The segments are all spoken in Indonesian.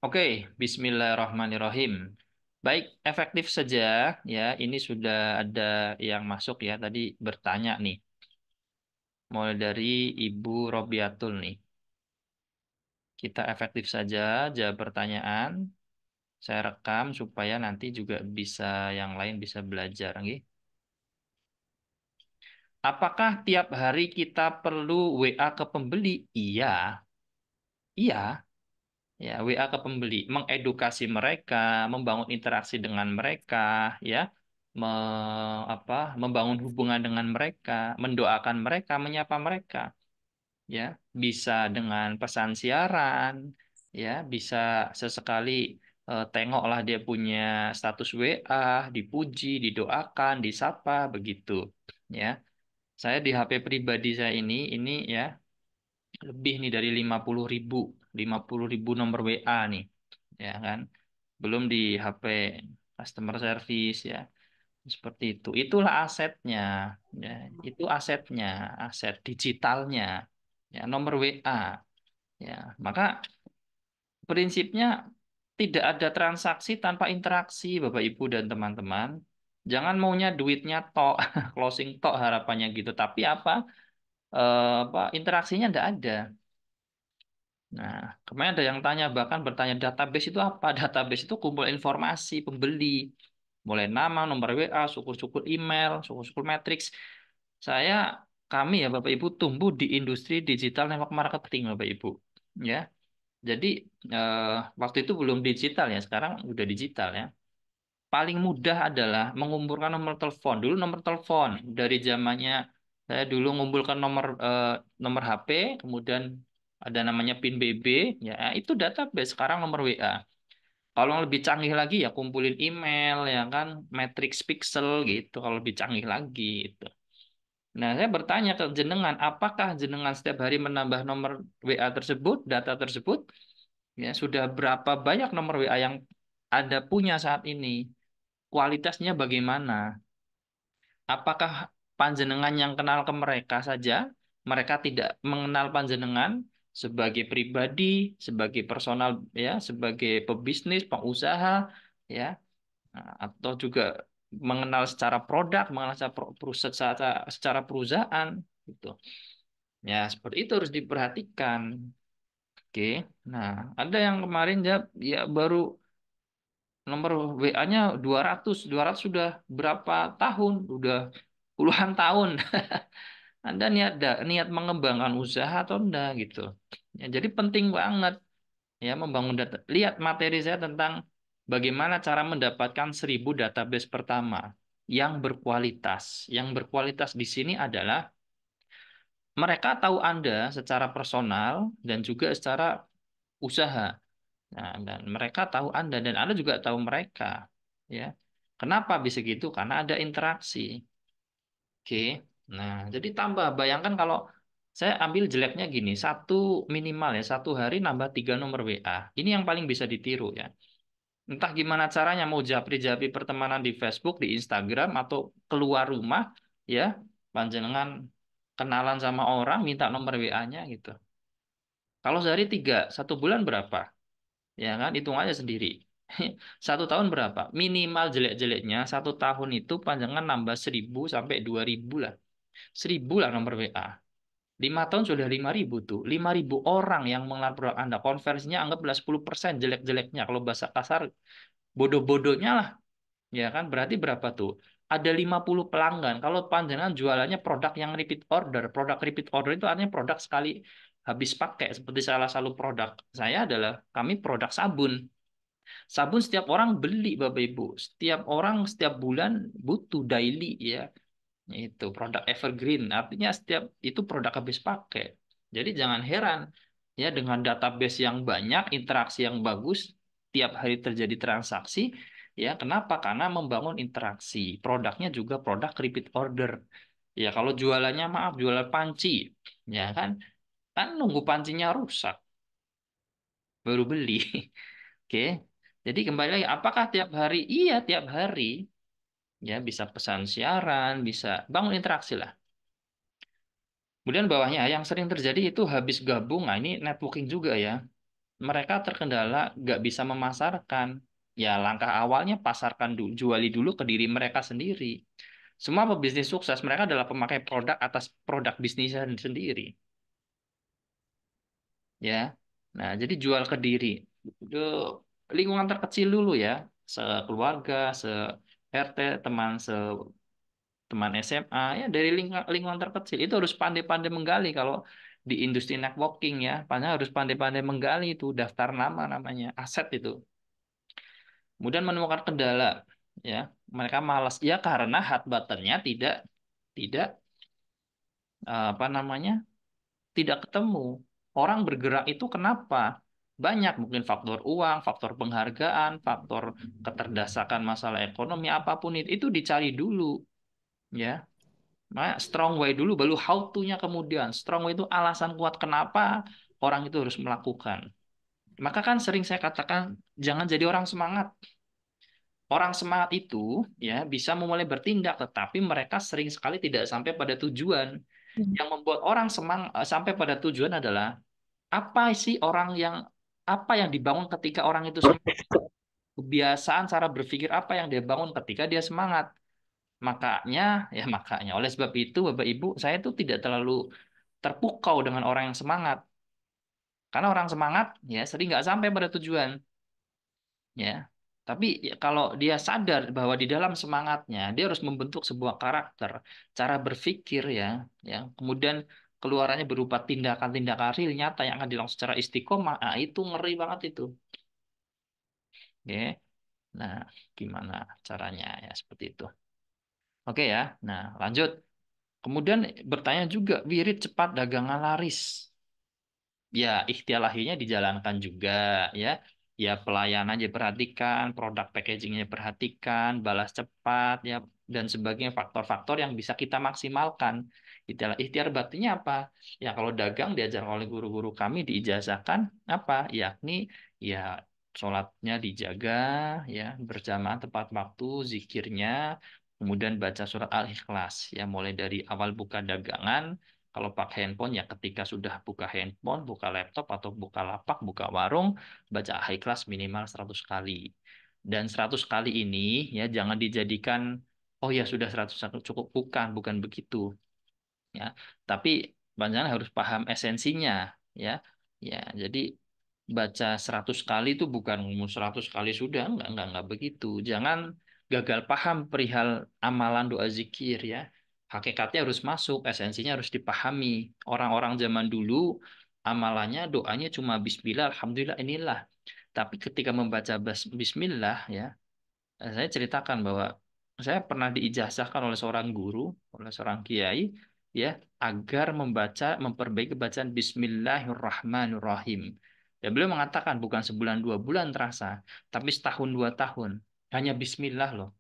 Oke, Bismillahirrahmanirrahim. Baik, efektif saja ya. Ini sudah ada yang masuk ya. Tadi bertanya nih, mulai dari Ibu Robiatul nih. Kita efektif saja jawab pertanyaan. Saya rekam supaya nanti juga bisa yang lain bisa belajar. Nggih. Apakah tiap hari kita perlu WA ke pembeli? Iya, iya. Ya, WA ke pembeli, mengedukasi mereka, membangun interaksi dengan mereka, ya, me, membangun hubungan dengan mereka, mendoakan mereka, menyapa mereka, ya, bisa dengan pesan siaran, ya, bisa sesekali tengoklah dia punya status WA, dipuji, didoakan, disapa, begitu, ya. Saya di HP pribadi saya ini ya lebih nih dari 50.000 nomor WA nih, ya kan? Belum di HP customer service ya, seperti itu. Itulah asetnya, ya. Itu asetnya, aset digitalnya, ya, nomor WA, ya. Maka prinsipnya tidak ada transaksi tanpa interaksi, Bapak Ibu dan teman-teman. Jangan maunya duitnya tok, closing tok harapannya gitu. Tapi interaksinya tidak ada. Nah, kemarin ada yang tanya, bahkan bertanya database itu apa? Database itu kumpul informasi pembeli, mulai nama, nomor WA, syukur-syukur email, syukur-syukur matriks. Saya, kami ya Bapak Ibu tumbuh di industri digital network marketing Bapak Ibu. Ya, jadi eh, waktu itu belum digital ya, sekarang udah digital ya. Paling mudah adalah mengumpulkan nomor telepon. Dulu nomor telepon dari zamannya saya dulu mengumpulkan nomor HP, kemudian ada namanya PIN BB, ya itu database. Sekarang nomor WA. Kalau yang lebih canggih lagi ya kumpulin email, ya kan, matrix pixel gitu. Kalau lebih canggih lagi itu. Nah, saya bertanya ke jenengan, apakah jenengan setiap hari menambah nomor WA tersebut, data tersebut? Ya, sudah berapa banyak nomor WA yang Anda punya saat ini? Kualitasnya bagaimana? Apakah panjenengan yang kenal ke mereka saja? Mereka tidak mengenal panjenengan sebagai pribadi, sebagai personal, ya, sebagai pebisnis, pengusaha, ya, atau juga mengenal secara produk, mengenal secara perusahaan, gitu. Ya, seperti itu harus diperhatikan. Oke. Nah, ada yang kemarin jawab, ya baru nomor WA-nya 200, 200 sudah berapa tahun? Udah puluhan tahun. Anda niat mengembangkan usaha atau enggak gitu. Ya, jadi penting banget ya membangun data. Lihat materi saya tentang bagaimana cara mendapatkan 1.000 database pertama yang berkualitas. Yang berkualitas di sini adalah mereka tahu Anda secara personal dan juga secara usaha. Nah, dan mereka tahu Anda dan Anda juga tahu mereka. Ya. Kenapa bisa gitu? Karena ada interaksi. Oke. Nah, jadi tambah. Bayangkan kalau saya ambil jeleknya gini, minimal ya, 1 hari nambah 3 nomor WA. Ini yang paling bisa ditiru ya. Entah gimana caranya mau japri-japri pertemanan di Facebook, di Instagram, atau keluar rumah, ya, panjenengan kenalan sama orang, minta nomor WA-nya gitu. Kalau sehari 3, 1 bulan berapa? Ya kan, hitung aja sendiri. 1 tahun berapa? Minimal jelek-jeleknya 1 tahun itu panjangan nambah 1.000 sampai 2.000 lah. 1.000 lah nomor WA. 5 tahun sudah 5.000 tuh. 5.000 orang yang mengenal produk Anda. Konversinya anggaplah 10% jelek-jeleknya. Kalau bahasa kasar, bodoh-bodohnya lah. Ya kan, berarti berapa tuh? Ada 50 pelanggan. Kalau panjangan jualannya produk yang repeat order. Produk repeat order itu artinya produk sekali habis pakai. Seperti salah satu produk saya adalah kami produk sabun. Sabun setiap orang beli, Bapak Ibu. Setiap orang setiap bulan butuh daily ya. Itu produk evergreen. Artinya setiap itu produk habis pakai. Jadi jangan heran ya dengan database yang banyak, interaksi yang bagus, tiap hari terjadi transaksi. Ya, kenapa? Karena membangun interaksi. Produknya juga produk repeat order. Ya, kalau jualannya maaf jualan panci, ya kan? Kan nunggu pancinya rusak baru beli. Oke. Jadi kembali lagi, apakah tiap hari? Iya, tiap hari. Ya, bisa pesan siaran, bisa bangun interaksi lah. Kemudian bawahnya yang sering terjadi itu habis gabung. Nah, ini networking juga ya. mereka terkendala nggak bisa memasarkan. Ya, langkah awalnya pasarkan dulu, juali dulu ke diri mereka sendiri. Semua pebisnis sukses, mereka adalah pemakai produk atas produk bisnisnya sendiri. Ya, nah jadi jual ke diri. Itu lingkungan terkecil dulu ya, sekeluarga, se RT, teman teman SMA, ya dari lingkungan terkecil itu harus pandai-pandai menggali kalau di industri networking ya, harus pandai-pandai menggali itu daftar nama namanya aset itu. Kemudian menemukan kendala, ya mereka malas ya karena hot buttonnya tidak tidak apa namanya tidak ketemu. Orang bergerak itu kenapa? Banyak mungkin faktor uang, faktor penghargaan, faktor keterdesakan masalah ekonomi apapun itu dicari dulu ya. Nah, strong way dulu, baru how to-nya kemudian. Strong way itu alasan kuat kenapa orang itu harus melakukan. Maka kan sering saya katakan, jangan jadi orang semangat. Orang semangat itu ya bisa memulai bertindak, tetapi mereka sering sekali tidak sampai pada tujuan. Yang membuat orang sampai pada tujuan adalah apa sih apa yang dibangun ketika orang itu semangat? Kebiasaan cara berpikir apa yang dia bangun ketika dia semangat. Makanya, makanya. Oleh sebab itu, Bapak Ibu, saya tuh tidak terlalu terpukau dengan orang yang semangat. Karena orang semangat ya sering nggak sampai pada tujuan, ya. Tapi ya, kalau dia sadar bahwa di dalam semangatnya dia harus membentuk sebuah karakter, cara berpikir ya. Kemudian keluarannya berupa tindakan-tindakan real nyata yang akan dilakukan secara istiqomah, itu ngeri banget itu. Oke. Nah, gimana caranya ya seperti itu. Oke ya. Nah, lanjut. Kemudian bertanya juga, wirid cepat dagangan laris. Ya, ikhtiar lahirnya dijalankan juga ya. Ya, pelayanan aja perhatikan, produk packagingnya perhatikan, balas cepat ya dan sebagainya faktor-faktor yang bisa kita maksimalkan. Ikhtiar batinnya apa? Ya, kalau dagang diajar oleh guru-guru kami diijazahkan apa? Yakni ya sholatnya dijaga, ya berjamaah tepat waktu, zikirnya, kemudian baca surat Al-Ikhlas ya mulai dari awal buka dagangan kalau pakai handphone ya ketika sudah buka handphone, buka laptop atau buka lapak, buka warung, baca high class minimal 100 kali. Dan 100 kali ini ya jangan dijadikan oh ya sudah 100 cukup bukan begitu ya. Tapi panjenengan harus paham esensinya ya. Ya, jadi baca 100 kali itu bukan ngomong 100 kali sudah enggak begitu. Jangan gagal paham perihal amalan doa zikir ya. Hakikatnya harus masuk, esensinya harus dipahami. Orang-orang zaman dulu amalannya doanya cuma bismillah, alhamdulillah inilah. Tapi ketika membaca bismillah ya, saya ceritakan bahwa saya pernah diijazahkan oleh seorang guru, oleh seorang kiai, ya, agar memperbaiki bacaan Bismillahirrahmanirrahim. Dan beliau mengatakan bukan sebulan 2 bulan terasa, tapi setahun 2 tahun. Hanya Bismillah loh.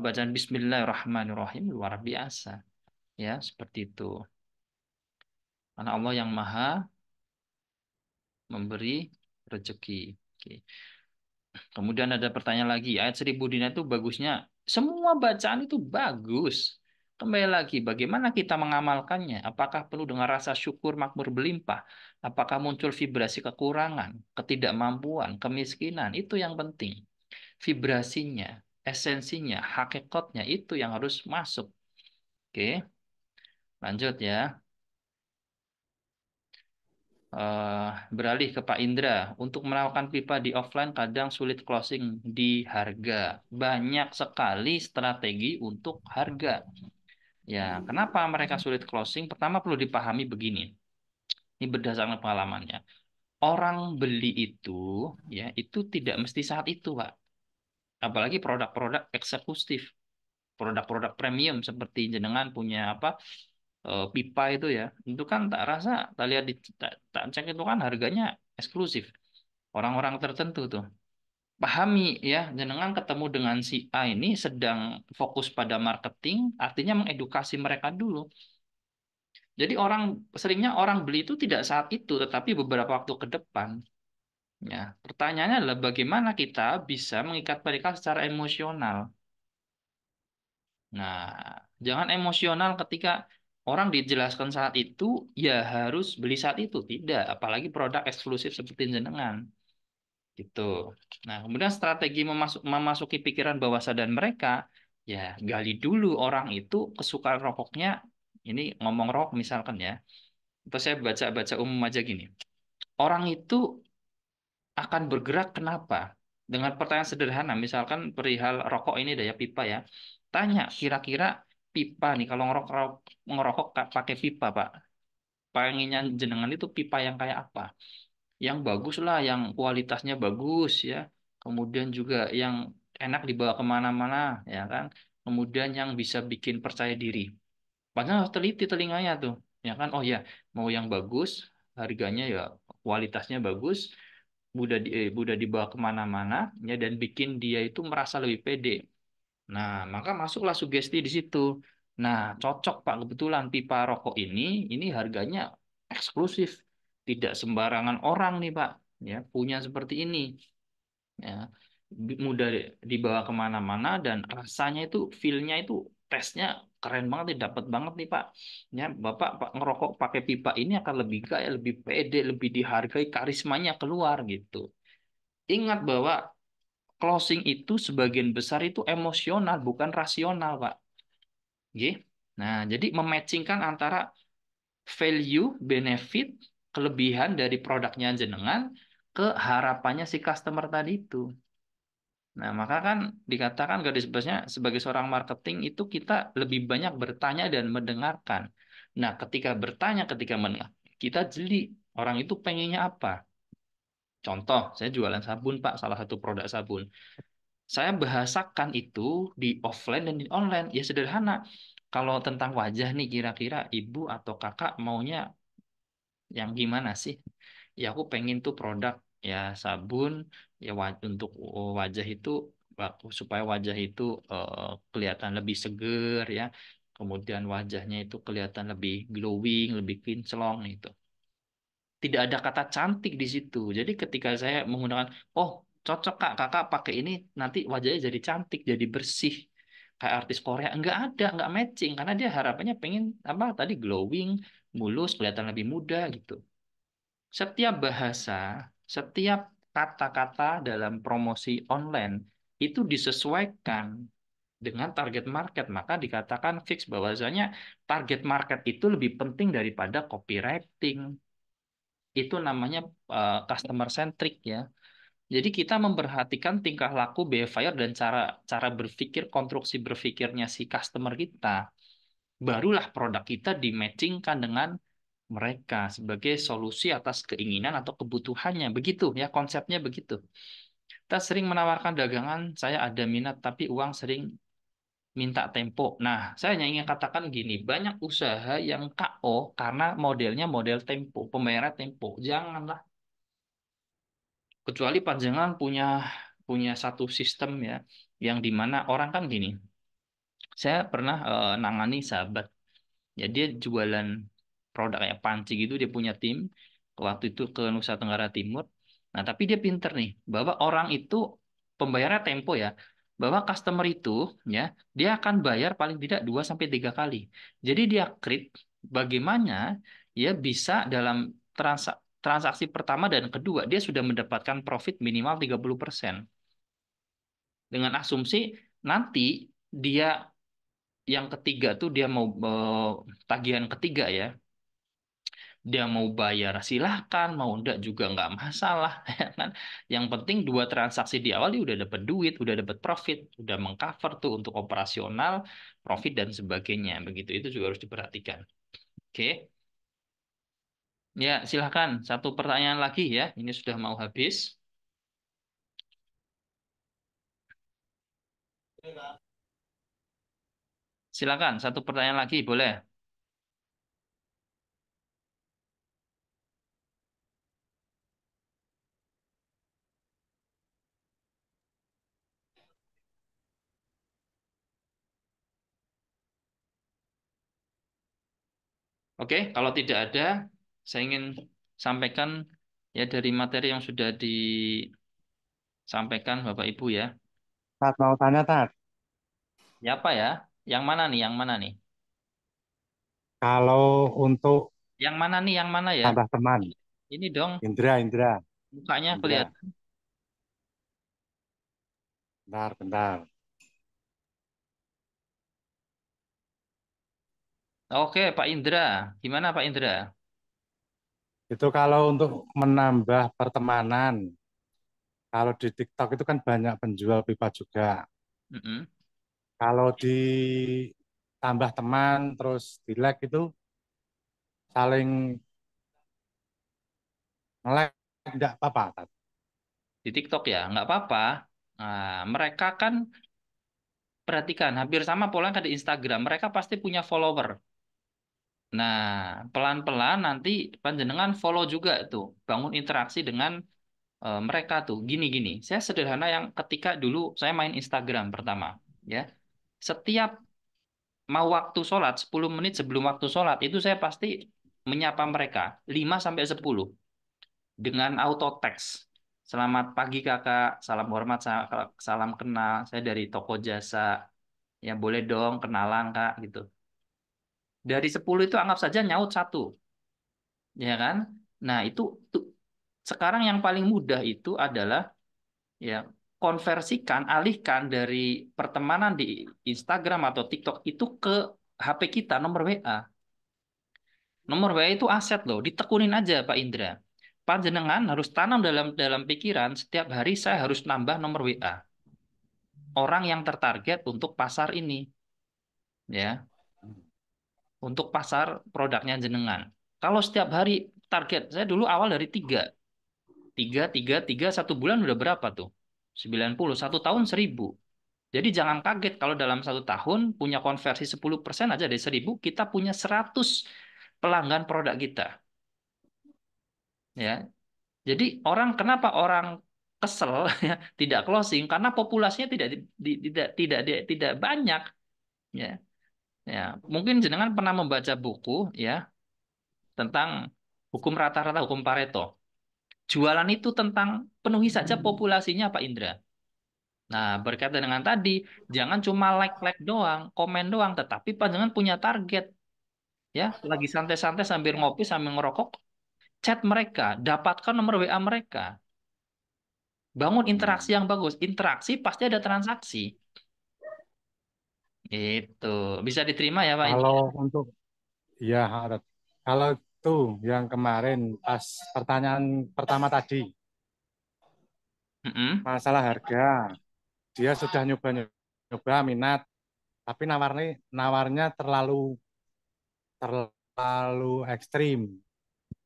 Bacaan Bismillahirrahmanirrahim luar biasa. Ya, seperti itu. Karena Allah yang maha memberi rezeki. Oke. Kemudian ada pertanyaan lagi, ayat 1000 dinar itu bagusnya. Semua bacaan itu bagus. Kembali lagi, bagaimana kita mengamalkannya? Apakah penuh dengan rasa syukur makmur berlimpah? Apakah muncul vibrasi kekurangan, ketidakmampuan, kemiskinan? Itu yang penting. Vibrasinya, esensinya, hakikatnya itu yang harus masuk. Oke, lanjut ya. Beralih ke Pak Indra. Untuk melakukan pipa di offline kadang sulit closing di harga. Banyak sekali strategi untuk harga. Ya, kenapa mereka sulit closing? Pertama perlu dipahami begini. Ini berdasarkan pengalamannya. Orang beli itu, ya, itu tidak mesti saat itu, Pak. Apalagi produk-produk eksekutif, produk-produk premium seperti jenengan punya apa pipa itu ya. Itu kan tak rasa, tak lihat tak cek itu kan harganya eksklusif. Orang-orang tertentu tuh. Pahami ya, jenengan ketemu dengan si A ini sedang fokus pada marketing, artinya mengedukasi mereka dulu. Jadi seringnya orang beli itu tidak saat itu, tetapi beberapa waktu ke depan. Ya, pertanyaannya adalah bagaimana kita bisa mengikat mereka secara emosional. Nah, jangan emosional ketika orang dijelaskan saat itu ya harus beli saat itu, tidak, apalagi produk eksklusif seperti jenengan gitu. Nah, kemudian strategi memasuki pikiran bawah sadar mereka, ya gali dulu orang itu kesukaan rokoknya. Ini ngomong rokok misalkan ya, atau saya baca-baca umum aja gini. Orang itu akan bergerak kenapa? Dengan pertanyaan sederhana, misalkan perihal rokok ini daya pipa ya. Tanya, kira-kira pipa nih, kalau ngerokok pakai pipa, Pak. Pengennya jenengan itu pipa yang kayak apa? Yang bagus lah, yang kualitasnya bagus ya. Kemudian juga yang enak dibawa kemana-mana, ya kan. Kemudian yang bisa bikin percaya diri. Padahal harus teliti telinganya tuh, ya kan. Oh ya, mau yang bagus, harganya ya kualitasnya bagus, mudah dibawa kemana-mana, ya dan bikin dia itu merasa lebih pede. Nah, maka masuklah sugesti di situ. Nah, cocok Pak, kebetulan pipa rokok ini harganya eksklusif. Tidak sembarangan orang nih Pak, ya punya seperti ini. Ya, mudah dibawa kemana-mana dan rasanya itu, feel-nya itu, tesnya keren banget nih, dapat banget nih Pak. Ya, Bapak Pak ngerokok pakai pipa ini akan lebih gaya, lebih pede, lebih dihargai, karismanya keluar gitu. Ingat bahwa closing itu sebagian besar itu emosional, bukan rasional, Pak. Oke. Nah, jadi mematchingkan antara value, benefit, kelebihan dari produknya jenengan ke harapannya si customer tadi itu. Nah, maka kan dikatakan garis besarnya sebagai seorang marketing itu kita lebih banyak bertanya dan mendengarkan. Nah, ketika bertanya, ketika mendengar, kita jeli orang itu pengennya apa. Contoh, saya jualan sabun, Pak, salah satu produk sabun. Saya bahasakan itu di offline dan di online. Ya sederhana. Kalau tentang wajah nih, kira-kira ibu atau kakak maunya yang gimana sih? Ya aku pengen tuh produk ya sabun ya untuk wajah itu supaya wajah itu kelihatan lebih seger ya. Kemudian wajahnya itu kelihatan lebih glowing, lebih kinclong itu. Tidak ada kata cantik di situ. Jadi ketika saya menggunakan, oh cocok kak, kakak pakai ini nanti wajahnya jadi cantik, jadi bersih kayak artis Korea. Enggak matching karena dia harapannya pengen apa tadi glowing, mulus, kelihatan lebih muda gitu. Setiap bahasa, setiap kata-kata dalam promosi online itu disesuaikan dengan target market. Maka dikatakan fix bahwasanya target market itu lebih penting daripada copywriting. Itu namanya customer centric ya. Jadi kita memperhatikan tingkah laku, behavior dan cara cara berpikir, konstruksi berpikirnya si customer kita. Barulah produk kita dimatchingkan dengan mereka sebagai solusi atas keinginan atau kebutuhannya. Begitu ya konsepnya begitu. Kita sering menawarkan dagangan, saya ada minat tapi uang sering minta tempo. Nah, saya hanya ingin katakan gini, banyak usaha yang KO karena modelnya model tempo, pembayaran tempo. Janganlah. Kecuali panjangan punya punya satu sistem ya, yang dimana orang kan gini. Saya pernah nangani sahabat. Ya dia jualan produk kayak panci gitu, dia punya tim waktu itu ke Nusa Tenggara Timur. Nah, tapi dia pinter nih, bahwa orang itu pembayarannya tempo ya. Bahwa customer itu ya, dia akan bayar paling tidak 2 sampai 3 kali. Jadi dia krit bagaimana ya bisa dalam transaksi pertama dan kedua dia sudah mendapatkan profit minimal 30%. Dengan asumsi nanti dia yang ketiga tuh dia mau tagihan ketiga ya, dia mau bayar silahkan, mau enggak juga nggak masalah ya kan. Yang penting dua transaksi di awal dia udah dapat duit, udah dapat profit, udah mengcover tuh untuk operasional, profit dan sebagainya. Begitu itu juga harus diperhatikan. Oke, ya silahkan satu pertanyaan lagi ya. Ini sudah mau habis. Silakan satu pertanyaan lagi boleh. Oke, kalau tidak ada, saya ingin sampaikan ya dari materi yang sudah disampaikan Bapak Ibu ya. Tat mau tanya Tat. Ya apa ya? Yang mana nih? Yang mana nih? Kalau untuk Yang mana nih? Yang mana ya? tambah teman, Ini dong, Indra, Indra, mukanya Indra. kelihatan. Bentar, bentar. Oke, Pak Indra. Gimana Pak Indra? Itu kalau untuk menambah pertemanan, kalau di TikTok itu kan banyak penjual pipa juga. Mm-mm. Kalau ditambah teman, terus di like itu saling nge-like, tidak apa-apa. Tat. Di TikTok ya, nggak apa-apa. Nah, mereka kan perhatikan, hampir sama pola kan di Instagram. Mereka pasti punya follower. Nah, pelan-pelan nanti panjenengan follow juga tuh, bangun interaksi dengan mereka tuh. Gini-gini, saya sederhana yang ketika dulu saya main Instagram pertama, ya. Setiap mau waktu sholat, 10 menit sebelum waktu sholat, itu saya pasti menyapa mereka, 5 sampai 10 dengan auto text. Selamat pagi kakak, salam hormat, salam kenal, saya dari toko jasa, ya boleh dong kenalan kak, gitu. Dari 10 itu anggap saja nyaut satu, ya kan? Nah itu sekarang yang paling mudah itu adalah ya konversikan, alihkan dari pertemanan di Instagram atau TikTok itu ke HP kita, nomor WA. Nomor WA itu aset loh, ditekunin aja Pak Indra. Panjenengan harus tanam dalam dalam pikiran setiap hari saya harus nambah nomor WA. Orang yang tertarget untuk pasar ini, ya, untuk pasar produknya jenengan. Kalau setiap hari target, saya dulu awal dari tiga, satu bulan udah berapa tuh? 90, satu tahun 1000. Jadi jangan kaget kalau dalam satu tahun punya konversi 10% aja dari 1000, kita punya 100 pelanggan produk kita. Ya, jadi kenapa orang kesel ya, tidak closing karena populasinya tidak banyak ya. Ya, mungkin jenengan pernah membaca buku ya tentang hukum rata-rata, hukum Pareto. Jualan itu tentang penuhi saja populasinya Pak Indra. Nah, berkaitan dengan tadi, jangan cuma like-like doang, komen doang, tetapi panjangan punya target ya. Lagi santai-santai sambil ngopi sambil ngerokok, chat mereka, dapatkan nomor WA mereka. Bangun interaksi Hmm. yang bagus. Interaksi pasti ada transaksi. Itu bisa diterima ya Pak Indra? Kalau untuk, ya, Tat. Kalau itu yang kemarin pas pertanyaan pertama tadi, Mm-mm. masalah harga, dia sudah nyoba-nyoba minat, tapi nawarnya terlalu ekstrim.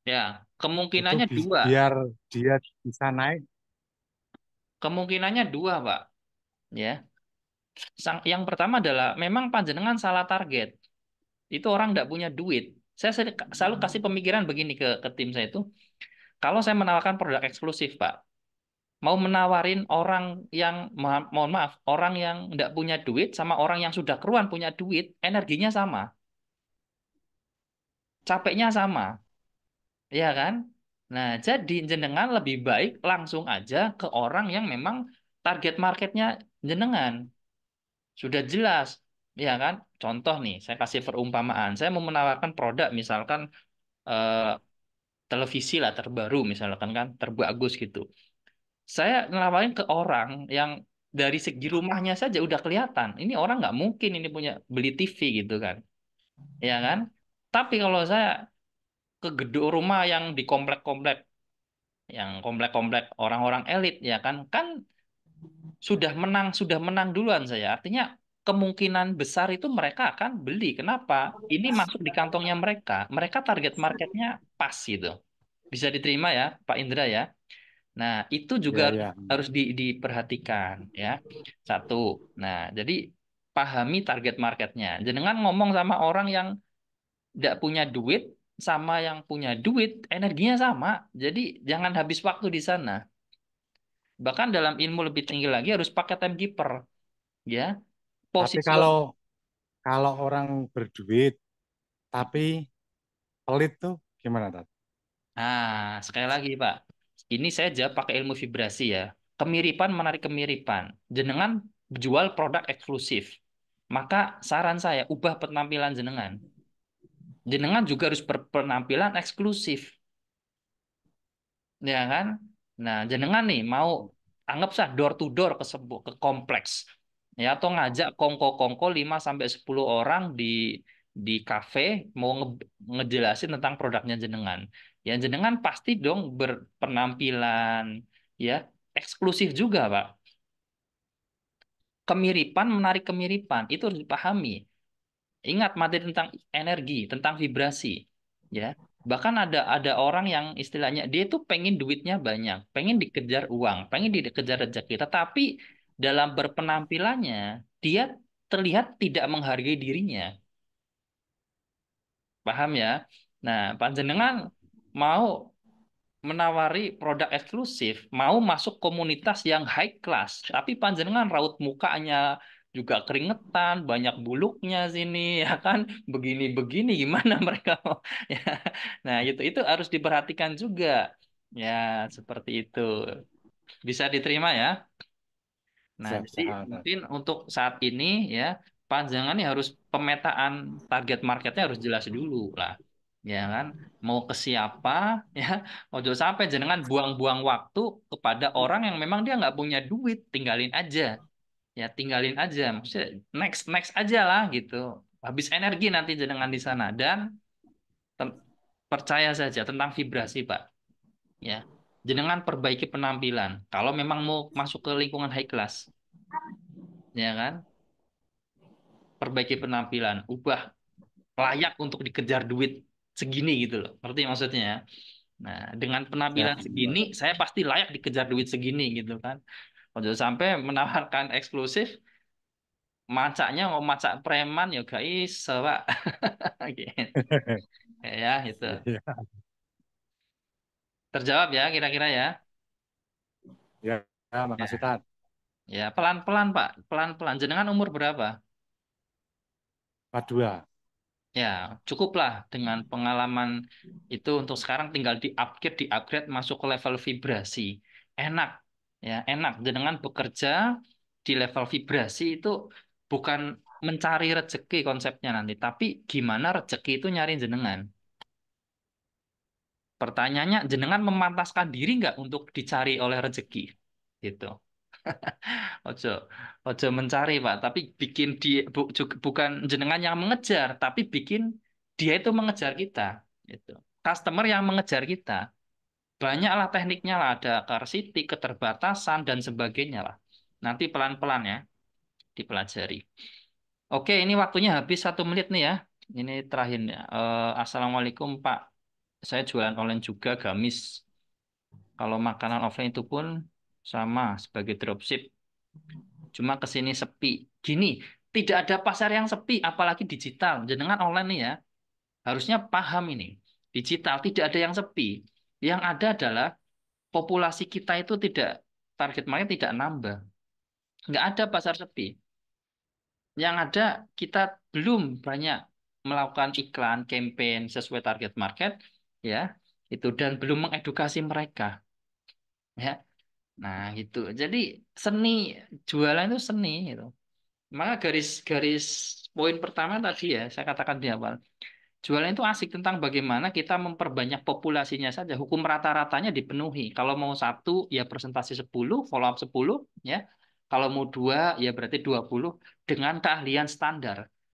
Ya, Itu kemungkinannya dua. biar dia bisa naik. Kemungkinannya dua, Pak. Ya, yang pertama adalah memang panjenengan salah target. Itu orang tidak punya duit. Saya selalu kasih pemikiran begini ke tim saya itu. Kalau saya menawarkan produk eksklusif, Pak, mau menawarin orang yang, mohon maaf, orang yang tidak punya duit sama orang yang sudah keruan punya duit, energinya sama, capeknya sama. Iya kan? Nah, jadi jenengan lebih baik langsung aja ke orang yang memang target marketnya jenengan. Sudah jelas. Iya kan? Contoh nih, saya kasih perumpamaan. Saya mau menawarkan produk, misalkan eh, televisi lah terbaru, misalkan kan, terbagus gitu. Saya nawarin ke orang yang dari segi rumahnya saja udah kelihatan. Ini orang nggak mungkin ini punya beli TV gitu kan. Iya kan? Tapi kalau saya ke gedung rumah yang di komplek-komplek komplek-komplek orang-orang elit ya kan kan sudah menang duluan saya artinya kemungkinan besar itu mereka akan beli kenapa ini masuk di kantongnya mereka mereka target marketnya pas gitu bisa diterima ya Pak Indra ya nah itu juga Ya, harus ya. harus diperhatikan ya satu nah jadi pahami target marketnya jangan ngomong sama orang yang tidak punya duit sama yang punya duit energinya sama jadi jangan habis waktu di sana. Bahkan dalam ilmu lebih tinggi lagi harus pakai timekeeper, ya. Tapi Position. kalau orang berduit tapi pelit tuh gimana, Tat? Nah, sekali lagi, Pak. Ini saya jawab pakai ilmu vibrasi ya. Kemiripan menarik kemiripan. Jenengan jual produk eksklusif. Maka saran saya, ubah penampilan jenengan. Jenengan juga harus berpenampilan eksklusif, ya kan? Nah, jenengan nih mau anggap sah door to door ke kompleks, ya atau ngajak kongko-kongko 5 sampai 10 orang di kafe mau ngejelasin tentang produknya jenengan. Ya jenengan pasti dong berpenampilan ya eksklusif juga, Pak. Kemiripan menarik kemiripan, itu harus dipahami. Ingat materi tentang energi, tentang vibrasi, ya. Bahkan ada orang yang istilahnya dia itu pengen duitnya banyak, pengen dikejar uang, pengen dikejar rezeki, tetapi dalam berpenampilannya dia terlihat tidak menghargai dirinya. Paham ya? Nah, panjenengan mau menawari produk eksklusif, mau masuk komunitas yang high class, tapi panjenengan raut mukanya juga keringetan, banyak buluknya sini, ya kan? Begini-begini gimana mereka mau? Ya. Nah, itu harus diperhatikan juga. Ya, seperti itu. Bisa diterima ya. Nah, Siap, jadi siap. mungkin untuk saat ini ya, panjangan ini harus pemetaan target marketnya harus jelas dulu lah. Ya kan, mau ke siapa ya, ojo sampai jenengan buang-buang waktu kepada orang yang memang dia nggak punya duit, tinggalin aja. Ya, tinggalin aja. Maksudnya next next aja lah gitu. Habis energi nanti jenengan di sana dan ten- percaya saja tentang vibrasi, Pak. Ya. Jenengan perbaiki penampilan. Kalau memang mau masuk ke lingkungan high class, ya kan? Perbaiki penampilan, ubah layak untuk dikejar duit segini gitu loh. Ngerti maksudnya ya? Nah, dengan Ya, penampilan segini, saya pasti layak dikejar duit segini gitu kan. Kalau sampai menawarkan eksklusif, macaknya mau macak preman ya guys, Pak. Gitu. Ya, itu. iya. Terjawab ya kira-kira ya. Ya, ya, Ya, makasih Tan. ya pelan-pelan Pak, pelan-pelan. Jenengan umur berapa? Part 2. Ya, cukuplah dengan pengalaman itu untuk sekarang tinggal di-upgrade masuk ke level vibrasi. Enak, ya, enak. Dengan bekerja di level vibrasi itu bukan mencari rezeki konsepnya nanti, tapi gimana rezeki itu nyari jenengan. Pertanyaannya, jenengan memantaskan diri nggak untuk dicari oleh rezeki? Gitu. Ojo, ojo mencari Pak, tapi bikin dia bukan jenengan yang mengejar, tapi bikin dia itu mengejar kita, gitu. Customer yang mengejar kita. Banyaklah tekniknya lah, ada scarcity, keterbatasan dan sebagainya lah. Nanti pelan-pelan ya dipelajari. Oke, ini waktunya habis 1 menit nih ya. Ini terakhir ya. Assalamualaikum Pak. Saya jualan online juga, gamis. Kalau makanan offline itu pun sama sebagai dropship. Cuma ke sini sepi. Gini, tidak ada pasar yang sepi, apalagi digital. Jenengan online nih ya, harusnya paham ini. Digital tidak ada yang sepi. Yang ada adalah populasi kita itu tidak, target market tidak nambah. Nggak ada pasar sepi. Yang ada kita belum banyak melakukan iklan, campaign sesuai target market, ya, itu dan belum mengedukasi mereka, ya. Nah, gitu. Jadi seni jualan itu seni gitu. Maka garis-garis poin pertama tadi ya, saya katakan di awal. Jualan itu asik tentang bagaimana kita memperbanyak populasinya saja. Hukum rata-ratanya dipenuhi. Kalau mau satu, ya presentasi 10, follow up 10, ya. Kalau mau dua, ya berarti 20 dengan keahlian standar.